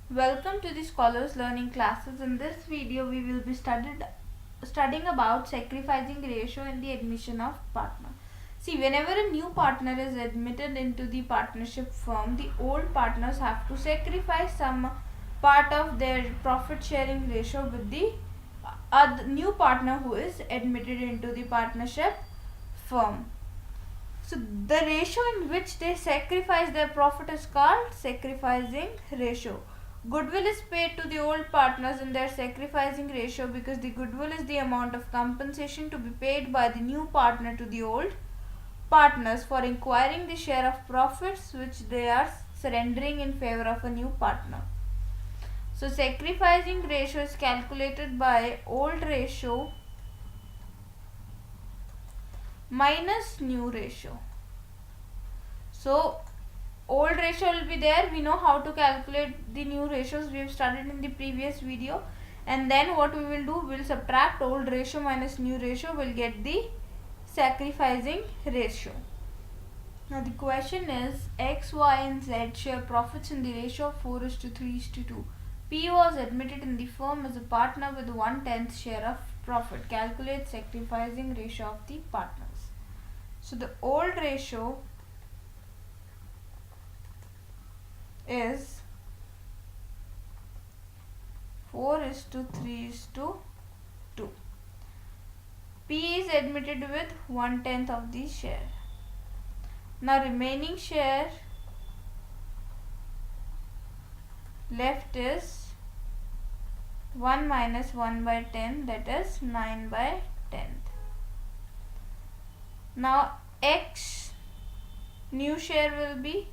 Welcome to the Scholars Learning classes. In this video, we will be studying about sacrificing ratio in the admission of partner. See, whenever a new partner is admitted into the partnership firm, the old partners have to sacrifice some part of their profit sharing ratio with the new partner who is admitted into the partnership firm. So the ratio in which they sacrifice their profit is called sacrificing ratio. Goodwill is paid to the old partners in their sacrificing ratio because the goodwill is the amount of compensation to be paid by the new partner to the old partners for acquiring the share of profits which they are surrendering in favor of a new partner. So sacrificing ratio is calculated by old ratio minus new ratio. So old ratio will be there. We know how to calculate the new ratios. We have studied in the previous video. And then what we will do, we will subtract old ratio minus new ratio. We will get the sacrificing ratio. Now the question is X, Y and Z share profits in the ratio of 4:3:2. P was admitted in the firm as a partner with 1/10 share of profit. Calculate sacrificing ratio of the partners. So the old ratio is 4:3:2. P is admitted with 1/10 of the share. Now remaining share left is 1 minus 1/10, that is 9/10. Now X new share will be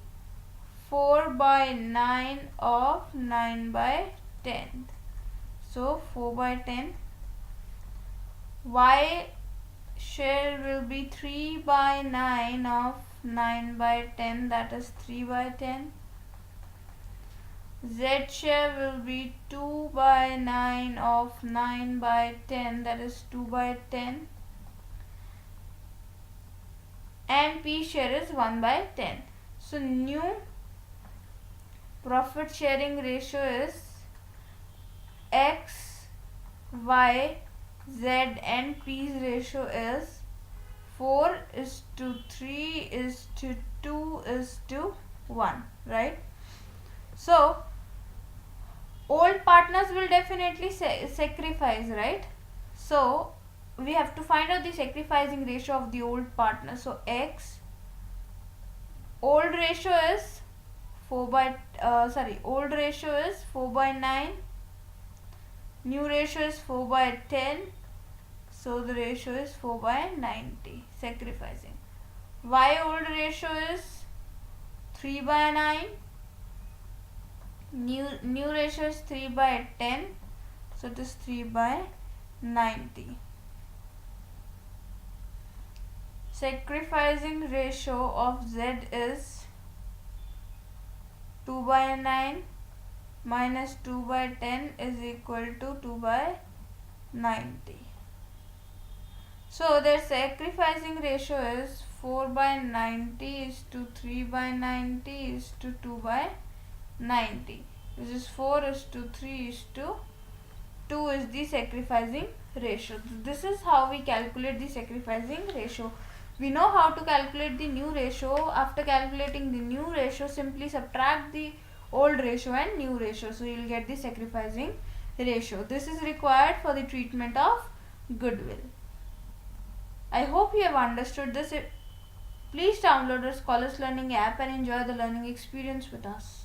4/9 of 9/10. So 4/10. Y share will be 3/9 of 9/10, that is 3/10. Z share will be 2/9 of 9/10, that is 2/10. And P share is 1/10. So new profit sharing ratio is X, Y, Z and P's ratio is 4:3:2:1, right? So old partners will definitely sacrifice, right? So we have to find out the sacrificing ratio of the old partner. So X old ratio is 4/9. New ratio is 4/10. So the ratio is 4/90 sacrificing. Y old ratio is 3/9. New ratio is 3/10. So it is 3/90. Sacrificing ratio of Z is 2/9 minus 2/10 is equal to 2/90. So their sacrificing ratio is 4/90 is to 3/90 is to 2/90, which is 4:3:2 is the sacrificing ratio. This is how we calculate the sacrificing ratio. We know how to calculate the new ratio. After calculating the new ratio, simply subtract the old ratio and new ratio. So you will get the sacrificing ratio. This is required for the treatment of goodwill. I hope you have understood this. Please download our Scholars Learning app and enjoy the learning experience with us.